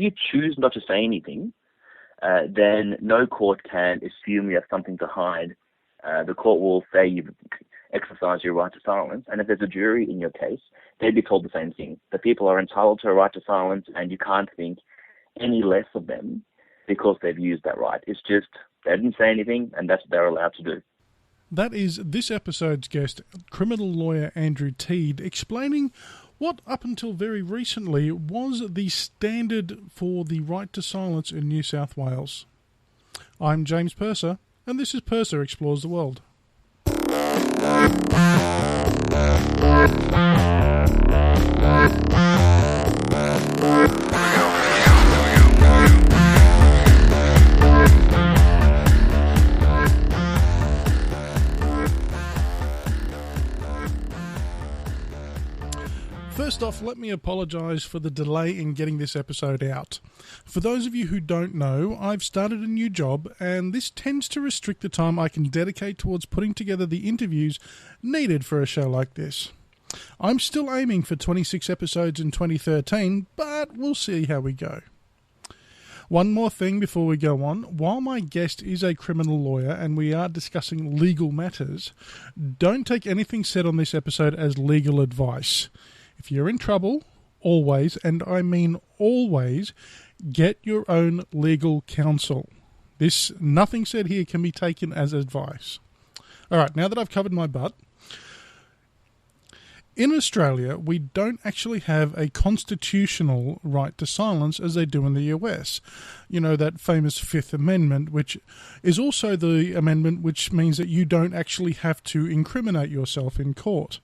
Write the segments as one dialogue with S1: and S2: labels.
S1: you choose not to say anything, then no court can assume you have something to hide. The court will say you've exercised your right to silence, and if there's a jury in your case, they'd be told the same thing. The people are entitled to a right to silence, and you can't think any less of them because they've used that right. It's just they didn't say anything, and that's what they're allowed to do.
S2: That is this episode's guest, criminal lawyer Andrew Tiedt, explaining what up until very recently was the standard for the right to silence in New South Wales. I'm James Purser, and this is Purser Explores the World. First off, let me apologise for the delay in getting this episode out. For those of you who don't know, I've started a new job, and this tends to restrict the time I can dedicate towards putting together the interviews needed for a show like this. I'm still aiming for 26 episodes in 2013, but we'll see how we go. One more thing before we go on. While my guest is a criminal lawyer and we are discussing legal matters, don't take anything said on this episode as legal advice. If you're in trouble, always, and I mean always, get your own legal counsel. Nothing said here can be taken as advice. All right, now that I've covered my butt, in Australia, we don't actually have a constitutional right to silence as they do in the US. You know, that famous Fifth Amendment, which is also the amendment which means that you don't actually have to incriminate yourself in court.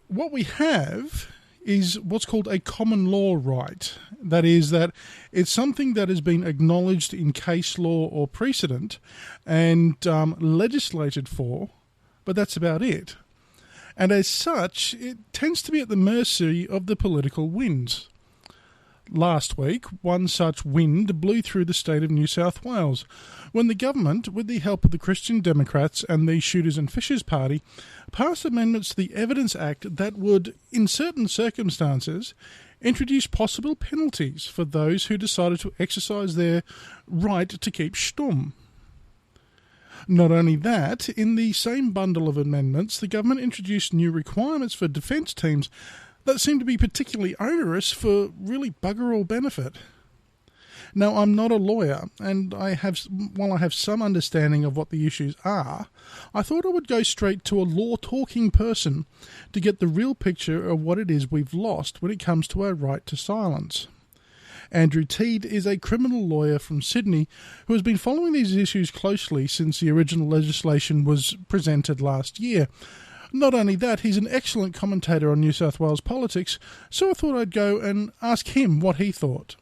S2: What we have is what's called a common law right. That is, that it's something that has been acknowledged in case law or precedent and legislated for, but that's about it. And as such, it tends to be at the mercy of the political winds. Last week, one such wind blew through the state of New South Wales, when the government, with the help of the Christian Democrats and the Shooters and Fishers Party, passed amendments to the Evidence Act that would, in certain circumstances, introduce possible penalties for those who decided to exercise their right to keep stum. Not only that, in the same bundle of amendments, the government introduced new requirements for defence teams that seem to be particularly onerous for really bugger all benefit. Now, I'm not a lawyer, and while I have some understanding of what the issues are, I thought I would go straight to a law-talking person to get the real picture of what it is we've lost when it comes to our right to silence. Andrew Tiedt is a criminal lawyer from Sydney who has been following these issues closely since the original legislation was presented last year. Not only that, he's an excellent commentator on New South Wales politics, so I thought I'd go and ask him what he thought.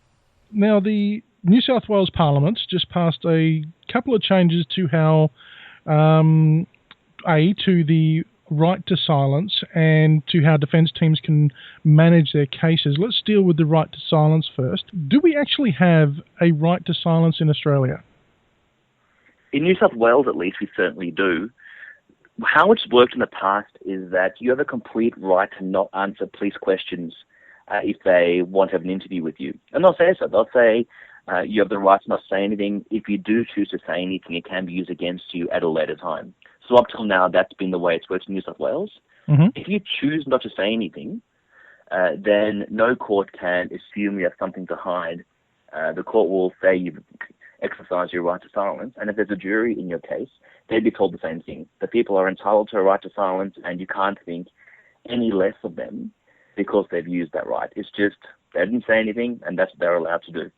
S2: Now, the New South Wales Parliament just passed a couple of changes to how, to the right to silence and to how defence teams can manage their cases. Let's deal with the right to silence first. Do we actually have a right to silence in Australia?
S1: In New South Wales, at least, we certainly do. How it's worked in the past is that you have a complete right to not answer police questions if they want to have an interview with you. And they'll say so. They'll say you have the right to not say anything. If you do choose to say anything, it can be used against you at a later time. So up till now, that's been the way it's worked in New South Wales. Mm-hmm. If you choose not to say anything, then no court can assume you have something to hide. The court will say you've exercised your right to silence, and if there's a jury in your case, they'd be told the same thing. The people are entitled to a right to silence, and you can't think any less of them because they've used that right. It's just they didn't say anything, and that's what they're allowed to do.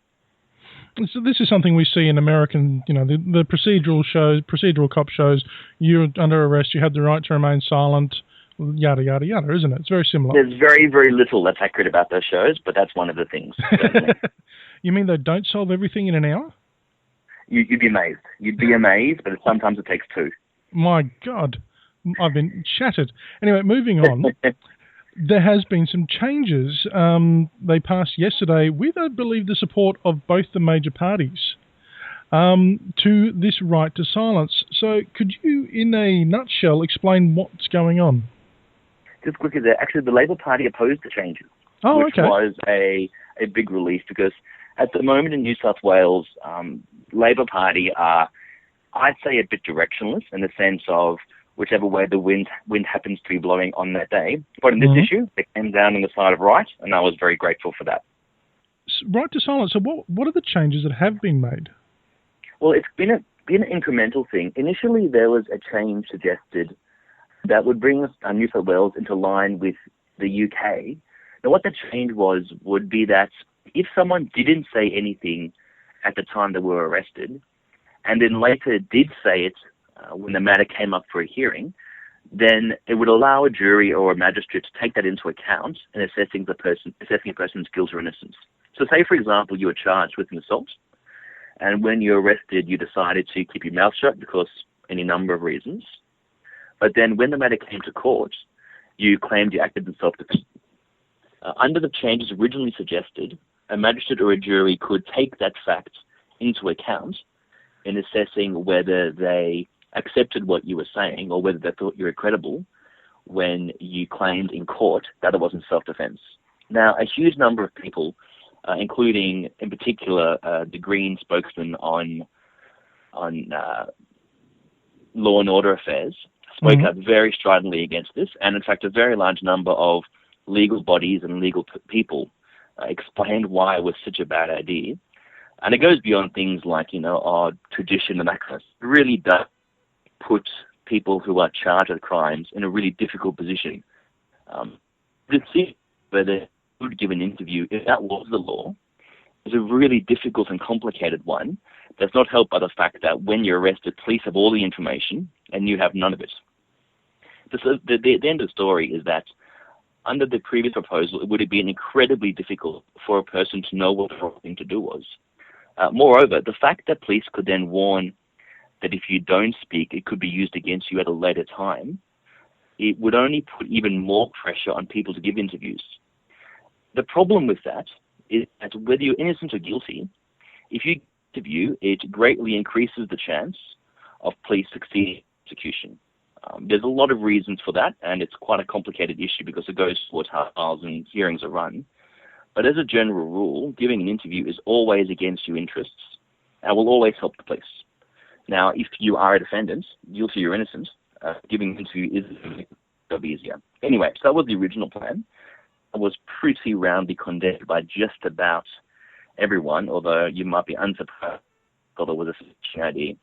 S2: So this is something we see in American, the procedural cop shows. You're under arrest, you have the right to remain silent, yada, yada, yada, isn't it? It's very similar.
S1: There's very, very little that's accurate about those shows, but that's one of the things.
S2: You mean they don't solve everything in an hour?
S1: You'd be amazed. You'd be amazed, but sometimes it takes two.
S2: My God, I've been shattered. Anyway, moving on. There has been some changes. They passed yesterday with, I believe, the support of both the major parties to this right to silence. So could you, in a nutshell, explain what's going on?
S1: Just quickly, actually the Labor Party opposed the changes. which was a big relief, because at the moment in New South Wales, Labor Party are, I'd say, a bit directionless in the sense of whichever way the wind happens to be blowing on that day. But in this issue, it came down on the side of right, and I was very grateful for that.
S2: Right to silence. So what are the changes that have been made?
S1: Well, it's been an incremental thing. Initially, there was a change suggested that would bring New South Wales into line with the UK. Now, what the change would be that if someone didn't say anything at the time they were arrested, and then later did say it when the matter came up for a hearing, then it would allow a jury or a magistrate to take that into account in assessing a person's guilt or innocence. So say, for example, you were charged with an assault, and when you're arrested, you decided to keep your mouth shut because any number of reasons. But then when the matter came to court, you claimed you acted in self-defense. Under the changes originally suggested, a magistrate or a jury could take that fact into account in assessing whether they accepted what you were saying or whether they thought you were credible when you claimed in court that it wasn't self-defense. Now, a huge number of people, including in particular the Green spokesman on law and order affairs, spoke up very stridently against this, and in fact a very large number of legal bodies and legal people explained why it was such a bad idea. And it goes beyond things like, our tradition and access. It really does put people who are charged with crimes in a really difficult position. To see whether they would give an interview, if that was the law, is a really difficult and complicated one that's not helped by the fact that when you're arrested, police have all the information and you have none of it. The end of the story is that under the previous proposal, it would have been incredibly difficult for a person to know what the wrong thing to do was. Moreover, the fact that police could then warn that if you don't speak, it could be used against you at a later time, it would only put even more pressure on people to give interviews. The problem with that is that whether you're innocent or guilty, if you interview, it greatly increases the chance of police succeeding in execution. There's a lot of reasons for that, and it's quite a complicated issue because it goes towards how trials and hearings are run. But as a general rule, giving an interview is always against your interests and will always help the police. Now, if you are a defendant, guilty or innocent, giving an interview is a bit easier. Anyway, so that was the original plan. It was pretty roundly condemned by just about everyone, although you might be unsurprised that it was a switching idea.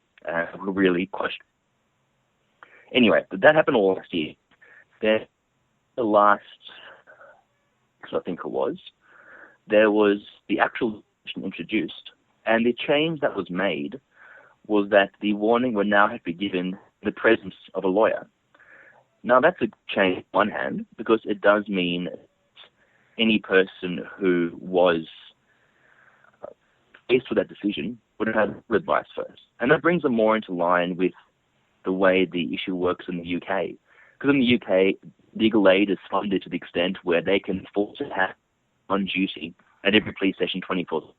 S1: Really questioned. Anyway, that happened all last year. Then the last, I think it was, there was the actual introduced, and the change that was made was that the warning would now have to be given in the presence of a lawyer. Now, that's a change on one hand, because it does mean any person who was faced with that decision would have had advice first. And that brings them more into line with the way the issue works in the UK. Because in the UK, legal aid is funded to the extent where they can afford to have on duty at every police station 24/7.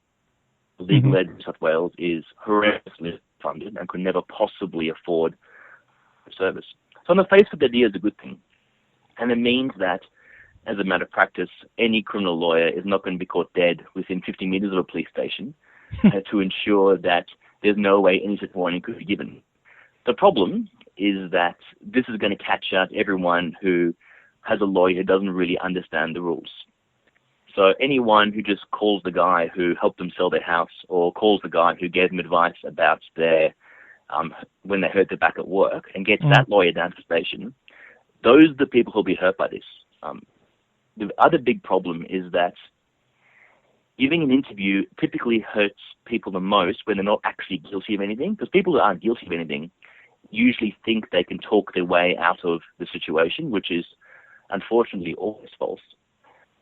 S1: Legal aid in New South Wales is horrendously funded and could never possibly afford service. So on the face of the idea is a good thing. And it means that, as a matter of practice, any criminal lawyer is not going to be caught dead within 50 meters of a police station to ensure that there's no way any such warning could be given. The problem is that this is going to catch out everyone who has a lawyer who doesn't really understand the rules. So anyone who just calls the guy who helped them sell their house or calls the guy who gave them advice about their when they hurt their back at work and gets that lawyer down to the station, those are the people who will be hurt by this. The other big problem is that giving an interview typically hurts people the most when they're not actually guilty of anything, because people who aren't guilty of anything usually think they can talk their way out of the situation, which is unfortunately always false.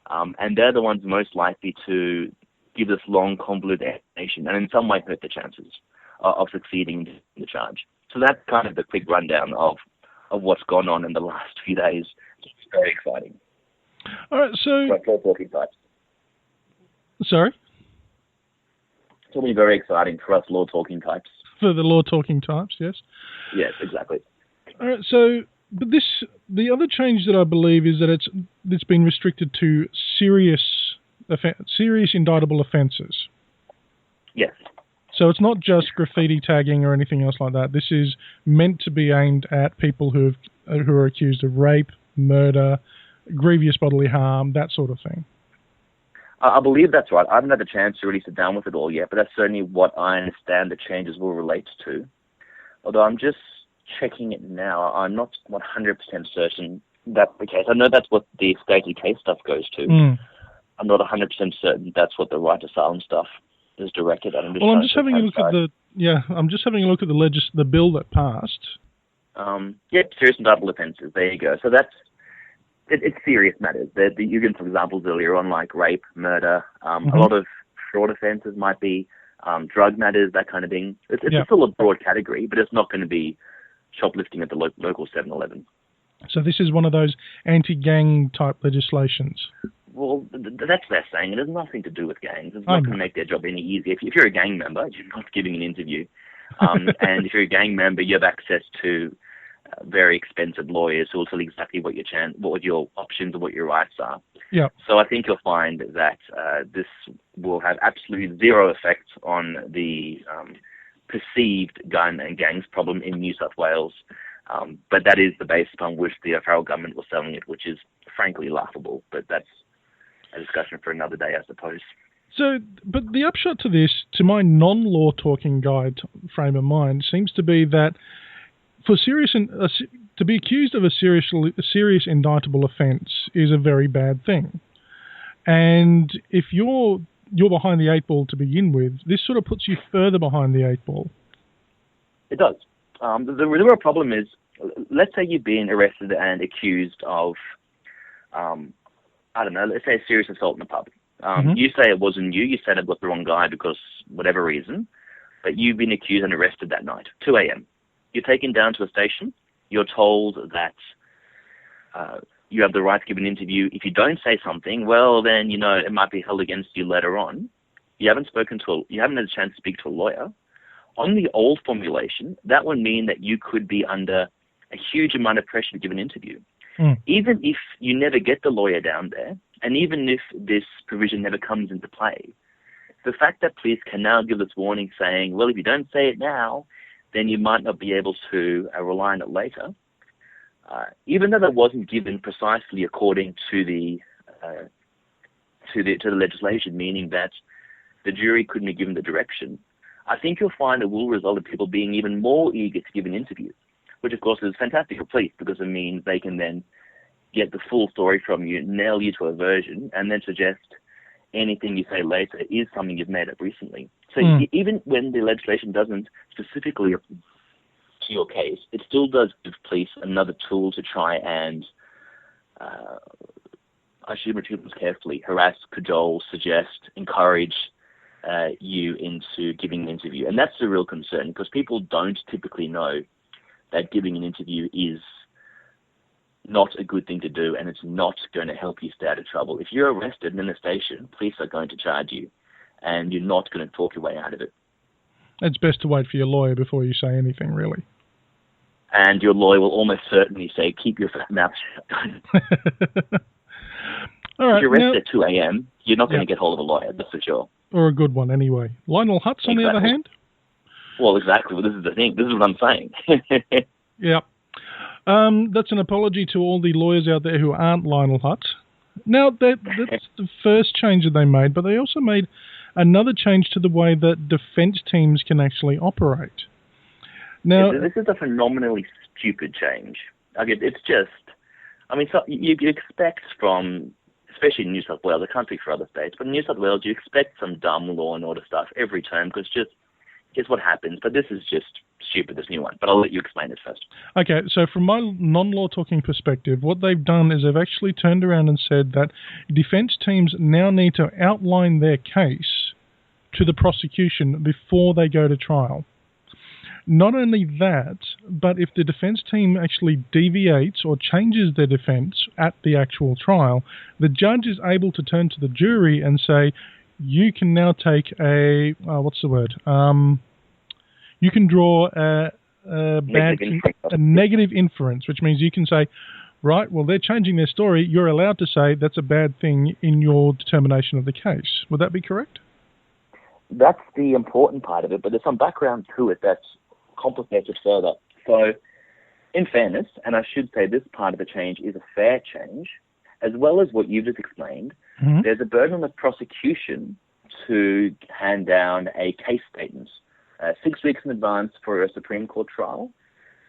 S1: And they're the ones most likely to give this long, convoluted explanation and in some way hurt the chances of succeeding in the charge. So that's kind of the quick rundown of what's gone on in the last few days. It's very exciting.
S2: All right, so...
S1: law talking types.
S2: Sorry?
S1: It's going to be very exciting for us law talking types.
S2: For the law talking types, yes?
S1: Yes, exactly.
S2: All right, so But the other change that I believe is that it's been restricted to serious indictable offences.
S1: Yes.
S2: So it's not just graffiti tagging or anything else like that. This is meant to be aimed at people who are accused of rape, murder, grievous bodily harm, that sort of thing.
S1: I believe that's right. I haven't had the chance to really sit down with it all yet, but that's certainly what I understand the changes will relate to. Although I'm just checking it now, I'm not 100% certain that's the case. I know that's what the stated case stuff goes to. I'm not 100% certain that's what the right to asylum stuff is directed at.
S2: I'm just having a look at the bill that passed.
S1: Serious indictable offences. There you go. So it's serious matters. You gave some examples earlier on, like rape, murder. A lot of fraud offences might be drug matters, that kind of thing. It's still a broad category, but it's not going to be shoplifting at the local 7-Eleven.
S2: So this is one of those anti-gang type legislations.
S1: Well, that's their saying. It has nothing to do with gangs. It's not going to make their job any easier. If you're a gang member, you're not giving an interview. And if you're a gang member, you have access to very expensive lawyers who will tell you exactly what your options and what your rights are.
S2: Yeah.
S1: So I think you'll find that this will have absolutely zero effect on the perceived gun and gangs problem in New South Wales. But that is the basis on which the federal government was selling it, which is frankly laughable. But that's a discussion for another day, I suppose.
S2: So, but the upshot to this, to my non-law talking guide frame of mind, seems to be that for to be accused of a serious indictable offence is a very bad thing. And if you're behind the eight ball to begin with, this sort of puts you further behind the eight ball.
S1: It does. The real problem is, let's say you've been arrested and accused of, let's say a serious assault in a pub. You say it wasn't you said it was the wrong guy because whatever reason, but you've been accused and arrested that night, 2 a.m. You're taken down to a station. You're told that you have the right to give an interview. If you don't say something, well, then, it might be held against you later on. You haven't had a chance to speak to a lawyer. On the old formulation, that would mean that you could be under a huge amount of pressure to give an interview. Even if you never get the lawyer down there, and even if this provision never comes into play, the fact that police can now give this warning saying, well, if you don't say it now, then you might not be able to rely on it later, even though that wasn't given precisely according to the legislation, meaning that the jury couldn't be given the direction, I think you'll find it will result in people being even more eager to give an interview, which of course is fantastic for police because it means they can then get the full story from you, nail you to a version, and then suggest anything you say later is something you've made up recently. So even when the legislation doesn't specifically to your case, it still does give police another tool to try and, I should retrieve this carefully, harass, cajole, suggest, encourage you into giving an interview. And that's the real concern because people don't typically know that giving an interview is not a good thing to do and it's not going to help you stay out of trouble. If you're arrested in a station, police are going to charge you and you're not going to talk your way out of it.
S2: It's best to wait for your lawyer before you say anything, really.
S1: And your lawyer will almost certainly say, keep your mouth shut.
S2: All right,
S1: if you're arrested at 2 a.m., you're not going to get hold of a lawyer, that's for sure.
S2: Or a good one, anyway. Lionel Hutz, on the other hand?
S1: Well, exactly. Well, this is the thing. This is what I'm saying.
S2: Yeah. That's an apology to all the lawyers out there who aren't Lionel Hutz. Now, that's the first change that they made, but they also made another change to the way that defence teams can actually operate. Now,
S1: this is a phenomenally stupid change. It's just, so you expect from, especially in New South Wales, I can't speak for other states, but in New South Wales, you expect some dumb law and order stuff every term because here's what happens. But this is just stupid, this new one. But I'll let you explain it first.
S2: Okay, so from my non-law talking perspective, what they've done is they've actually turned around and said that defence teams now need to outline their case to the prosecution before they go to trial. Not only that, but if the defence team actually deviates or changes their defence at the actual trial, the judge is able to turn to the jury and say, you can now take you can draw
S3: a negative inference, which means you can say, right, well, they're changing their story. You're allowed to say that's a bad thing in your determination of the case. Would that be correct?
S1: That's the important part of it, but there's some background to it that's complicated further. So, in fairness, and I should say this part of the change is a fair change, as well as what you've just explained, there's a burden on the prosecution to hand down a case statement 6 weeks in advance for a Supreme Court trial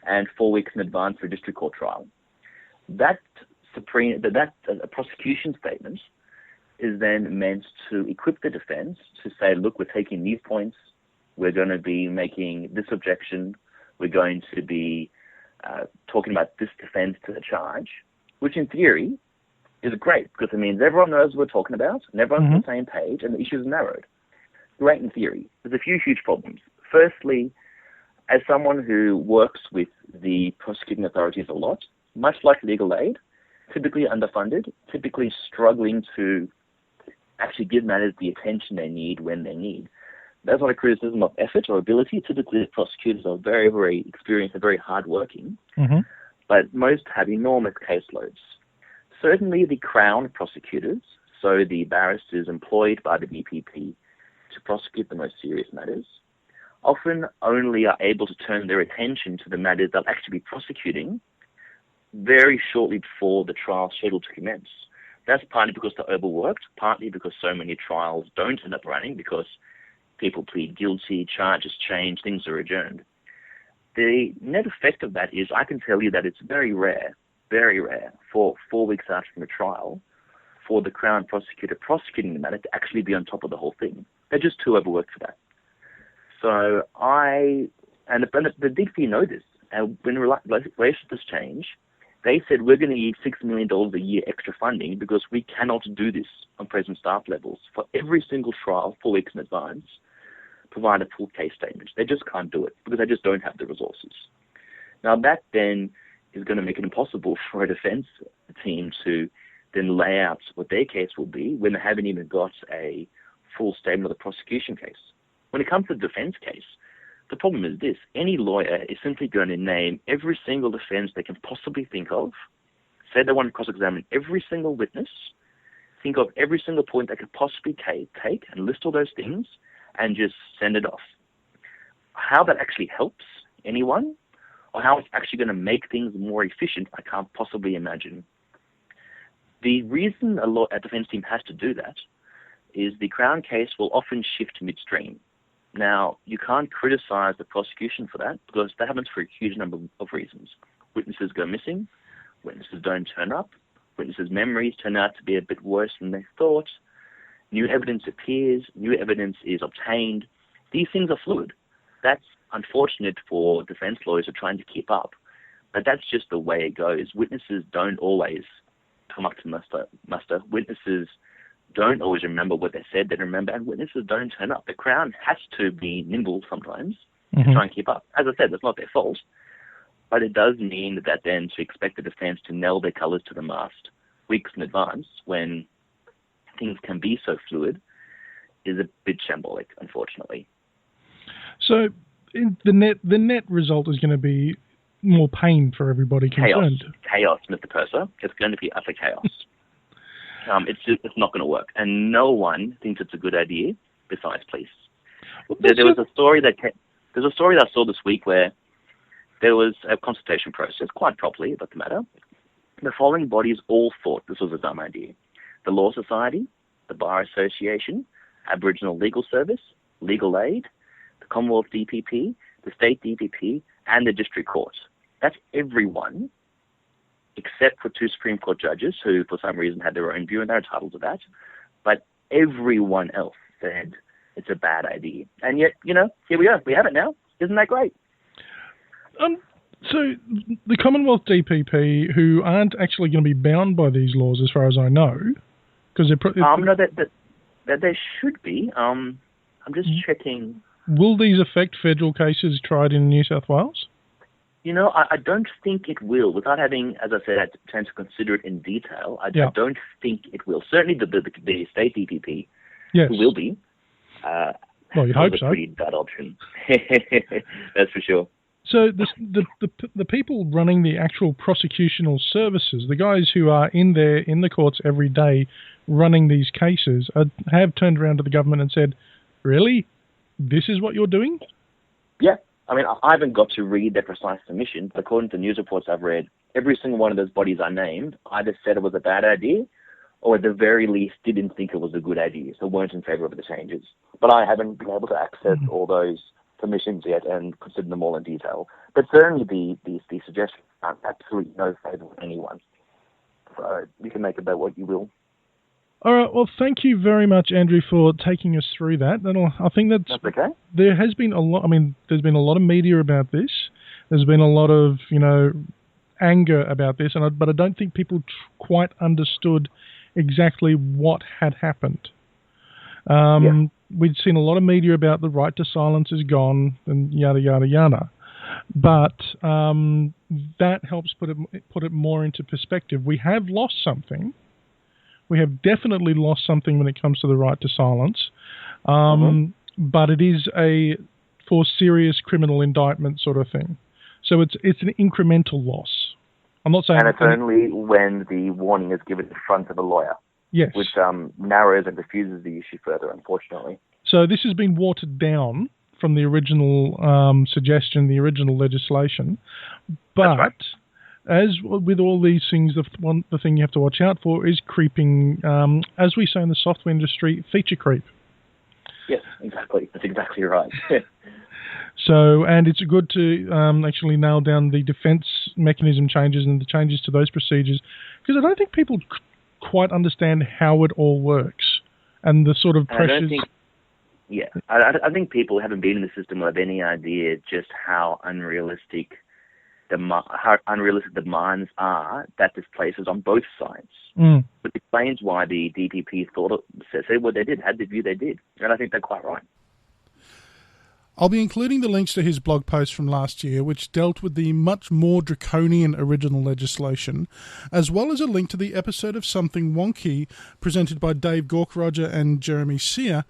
S1: and 4 weeks in advance for a district court trial. That prosecution statement is then meant to equip the defense to say, look, we're taking these points, we're going to be making this objection, we're going to be talking about this defense to the charge, which in theory is great because it means everyone knows what we're talking about and everyone's on the same page and the issue is narrowed. Great in theory. There's a few huge problems. Firstly, as someone who works with the prosecuting authorities a lot, much like legal aid, typically underfunded, typically struggling to actually give matters the attention they need when they need. That's not a criticism of effort or ability. Typically, the prosecutors are very, very experienced and very hardworking, but most have enormous caseloads. Certainly, the Crown prosecutors, so the barristers employed by the DPP to prosecute the most serious matters, often only are able to turn their attention to the matters they'll actually be prosecuting very shortly before the trial scheduled to commence. That's partly because they're overworked, partly because so many trials don't end up running because people plead guilty, charges change, things are adjourned. The net effect of that is I can tell you that it's very rare for 4 weeks after the trial for the Crown prosecutor prosecuting the matter to actually be on top of the whole thing. They're just too overworked for that. So the DPP know this, and when relation to this change, they said we're going to need $6 million a year extra funding because we cannot do this on present staff levels. For every single trial, 4 weeks in advance, provide a full case statement. They just can't do it because they just don't have the resources. Now that then is going to make it impossible for a defense team to then lay out what their case will be when they haven't even got a full statement of the prosecution case. When it comes to the defense case, the problem is this. Any lawyer is simply going to name every single defense they can possibly think of, say they want to cross-examine every single witness, think of every single point they could possibly take and list all those things, and just send it off. How that actually helps anyone, or how it's actually going to make things more efficient, I can't possibly imagine. The reason a defense team has to do that is the Crown case will often shift midstream. Now, you can't criticize the prosecution for that because that happens for a huge number of reasons. Witnesses go missing, witnesses don't turn up, witnesses' memories turn out to be a bit worse than they thought, new evidence appears, new evidence is obtained. These things are fluid. That's unfortunate for defense lawyers who are trying to keep up, but that's just the way it goes. Witnesses don't always come up to muster. Witnesses don't always remember what they said they remember, and witnesses don't turn up. The Crown has to be nimble sometimes to try and keep up. As I said, that's not their fault, but it does mean that then to expect the defense to nail their colours to the mast weeks in advance when things can be so fluid is a bit shambolic, unfortunately.
S3: So the net result is going to be more pain for everybody concerned.
S1: Chaos, Mr. Purser. It's going to be utter chaos. It's not going to work, and no one thinks it's a good idea besides police. Well, there was a story that I saw this week where there was a consultation process, quite properly, about the matter. The following bodies all thought this was a dumb idea: the Law Society, the Bar Association, Aboriginal Legal Service, Legal Aid, the Commonwealth DPP, the State DPP, and the District Court. That's everyone, except for 2 Supreme Court judges who, for some reason, had their own view and they're entitled to that. But everyone else said it's a bad idea. And yet, here we are. We have it now. Isn't that great?
S3: So the Commonwealth DPP, who aren't actually going to be bound by these laws, as far as I know, because
S1: no, that they should be. I'm just checking.
S3: Will these affect federal cases tried in New South Wales?
S1: I don't think it will. Without having, as I said, had a chance to consider it in detail, I don't think it will. Certainly the state DPP will be.
S3: Well, you hope so.
S1: Pretty bad option. That's for sure.
S3: So the people running the actual prosecutional services, the guys who are in the courts every day running these cases, have turned around to the government and said, "Really, this is what you're doing?"
S1: Yeah. I mean, I haven't got to read their precise submission, but according to news reports I've read, every single one of those bodies I named either said it was a bad idea or at the very least didn't think it was a good idea, so weren't in favour of the changes. But I haven't been able to access all those submissions yet and consider them all in detail. But certainly the suggestions are absolutely no favour of anyone. So you can make about what you will.
S3: All right. Well, thank you very much, Andrew, for taking us through that. I think that's
S1: okay.
S3: There has been a lot. I mean, there's been a lot of media about this. There's been a lot of anger about this, but I don't think people quite understood exactly what had happened. We'd seen a lot of media about the right to silence is gone and yada yada yada, but that helps put it more into perspective. We have lost something. We have definitely lost something when it comes to the right to silence, but it is for serious criminal indictment sort of thing. So it's an incremental loss. I'm not saying,
S1: and it's only when the warning is given in front of a lawyer,
S3: yes,
S1: which narrows and diffuses the issue further, unfortunately.
S3: So this has been watered down from the original suggestion, the original legislation, but. Right. As with all these things, the thing you have to watch out for is creeping, as we say in the software industry, feature creep.
S1: Yes, exactly. That's exactly right.
S3: So, and it's good to actually nail down the defence mechanism changes and the changes to those procedures, because I don't think people quite understand how it all works and the sort of pressures.
S1: I think people haven't been in the system will have any idea just how unrealistic the demands are that this places on both sides. Which explains why the DPP said what they did, had the view they did. And I think they're quite right.
S2: I'll be including the links to his blog post from last year, which dealt with the much more draconian original legislation, as well as a link to the episode of Something Wonky presented by Dave Gorkroger and Jeremy Sear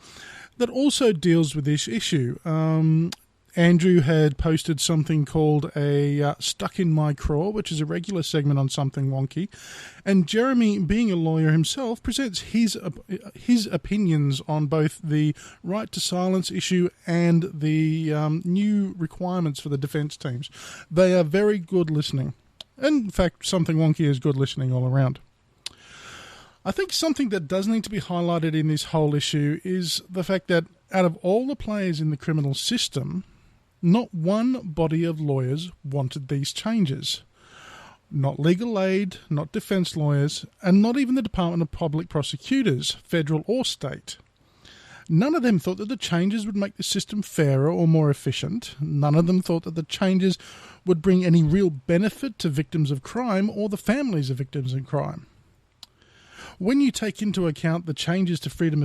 S2: that also deals with this issue. Andrew had posted something called a Stuck in My Craw, which is a regular segment on Something Wonky. And Jeremy, being a lawyer himself, presents his opinions on both the right to silence issue and the new requirements for the defence teams. They are very good listening. And in fact, Something Wonky is good listening all around. I think something that does need to be highlighted in this whole issue is the fact that out of all the players in the criminal system, not one body of lawyers wanted these changes. Not legal aid, not defence lawyers, and not even the Department of Public Prosecutors, federal or state. None of them thought that the changes would make the system fairer or more efficient. None of them thought that the changes would bring any real benefit to victims of crime or the families of victims of crime. When you take into account the changes to freedom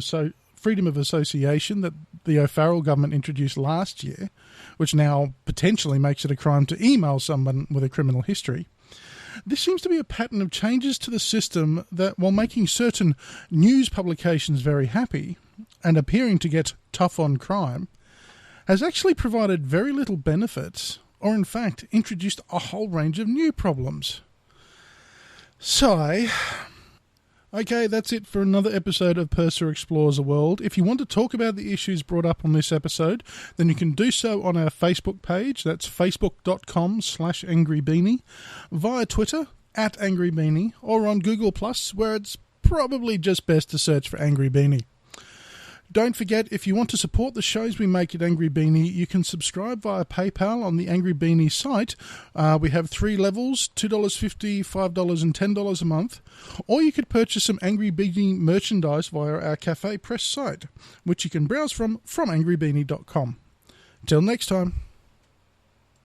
S2: of association that the O'Farrell government introduced last year, which now potentially makes it a crime to email someone with a criminal history, this seems to be a pattern of changes to the system that, while making certain news publications very happy and appearing to get tough on crime, has actually provided very little benefits, or in fact introduced a whole range of new problems. So, okay, that's it for another episode of Purser Explores the World. If you want to talk about the issues brought up on this episode, then you can do so on our Facebook page. That's facebook.com/angrybeanie, via Twitter @angrybeanie, or on Google+, where it's probably just best to search for Angry Beanie. Don't forget, if you want to support the shows we make at Angry Beanie, you can subscribe via PayPal on the Angry Beanie site. We have 3 levels, $2.50, $5 and $10 a month. Or you could purchase some Angry Beanie merchandise via our Cafe Press site, which you can browse from angrybeanie.com. Till next time.